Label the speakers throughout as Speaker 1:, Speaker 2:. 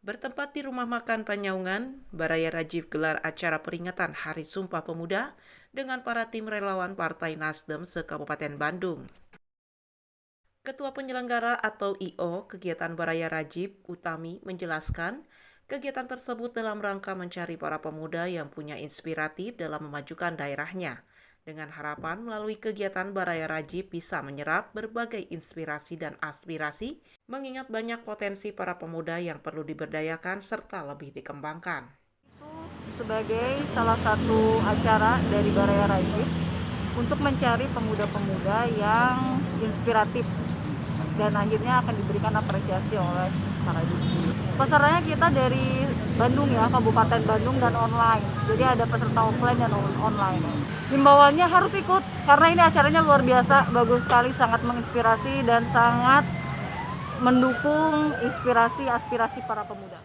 Speaker 1: Bertempat di Rumah Makan Panyaungan, Baraya Rajif gelar acara peringatan Hari Sumpah Pemuda dengan para tim relawan Partai Nasdem se-Kabupaten Bandung. Ketua Penyelenggara atau I.O. kegiatan Baraya Rajif, Utami, menjelaskan kegiatan tersebut dalam rangka mencari para pemuda yang punya inspiratif dalam memajukan daerahnya. Dengan harapan melalui kegiatan Baraya Rajif bisa menyerap berbagai inspirasi dan aspirasi, mengingat banyak potensi para pemuda yang perlu diberdayakan serta lebih dikembangkan.
Speaker 2: Sebagai salah satu acara dari Baraya Rajif untuk mencari pemuda-pemuda yang inspiratif dan akhirnya akan diberikan apresiasi oleh para diksi. Pesertanya kita dari Bandung ya, Kabupaten Bandung dan online. Jadi ada peserta offline dan online. Himbauannya harus ikut karena ini acaranya luar biasa, bagus sekali, sangat menginspirasi dan sangat mendukung inspirasi aspirasi para pemuda.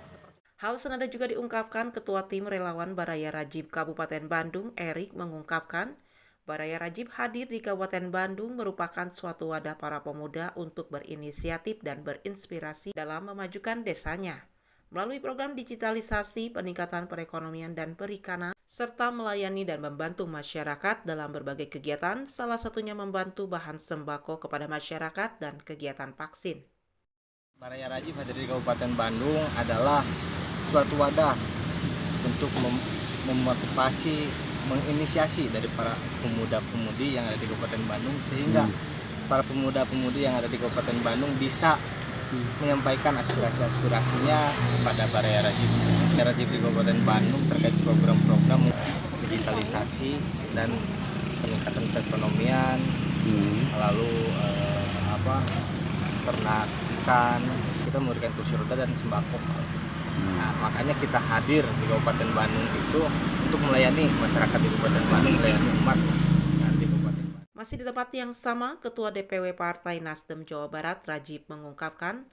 Speaker 1: Hal senada juga diungkapkan Ketua Tim Relawan Baraya Rajif Kabupaten Bandung, Erik, mengungkapkan Baraya Rajif hadir di Kabupaten Bandung merupakan suatu wadah para pemuda untuk berinisiatif dan berinspirasi dalam memajukan desanya. Melalui program digitalisasi, peningkatan perekonomian dan perikanan, serta melayani dan membantu masyarakat dalam berbagai kegiatan, salah satunya membantu bahan sembako kepada masyarakat dan kegiatan vaksin.
Speaker 3: Baraya Rajif hadir di Kabupaten Bandung adalah suatu wadah untuk memotivasi, menginisiasi dari para pemuda-pemudi yang ada di Kabupaten Bandung sehingga para pemuda-pemudi yang ada di Kabupaten Bandung bisa menyampaikan aspirasi-aspirasinya kepada Baraya Rajif. Baraya Rajif di Kabupaten Bandung terkait program-program digitalisasi dan peningkatan perekonomian, lalu ternak ikan, kita memberikan kursi roda dan sembako. Nah, makanya kita hadir di Kabupaten Bandung itu untuk melayani masyarakat di Kabupaten Bandung, melayani umat di Kabupaten Bandung.
Speaker 1: Masih di tempat yang sama, Ketua DPW Partai Nasdem Jawa Barat, Rajif, mengungkapkan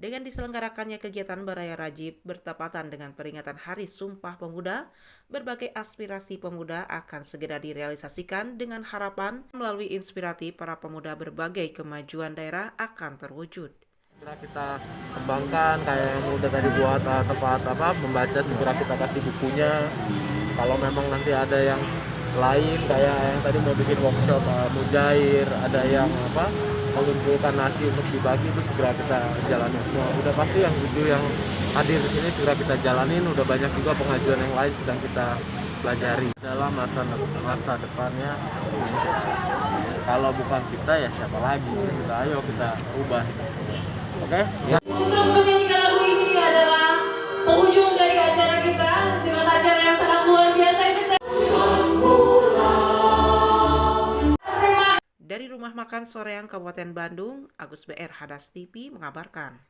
Speaker 1: dengan diselenggarakannya kegiatan Baraya Rajif bertepatan dengan peringatan Hari Sumpah Pemuda, berbagai aspirasi pemuda akan segera direalisasikan dengan harapan melalui inspirasi para pemuda berbagai kemajuan daerah akan terwujud.
Speaker 4: Segera kita kembangkan kayak yang udah tadi buat tempat membaca, segera kita kasih bukunya. Kalau memang nanti ada yang lain kayak yang tadi mau bikin workshop mujair, ada yang mengumpulkan nasi untuk dibagi, itu segera kita jalanin semua. Udah pasti yang hadir di sini segera kita jalanin. Udah banyak juga pengajuan yang lain sedang kita pelajari dalam masa depannya. Kalau bukan kita ya siapa lagi? Kita ubah itu semua. Oke? Ya.
Speaker 5: Untuk menyanyikan lagu ini adalah penghujung dari acara kita dengan acara yang sangat luar biasa ini.
Speaker 1: Dari Rumah Makan Soreang Kabupaten Bandung, Agus BR Hadas TV mengabarkan.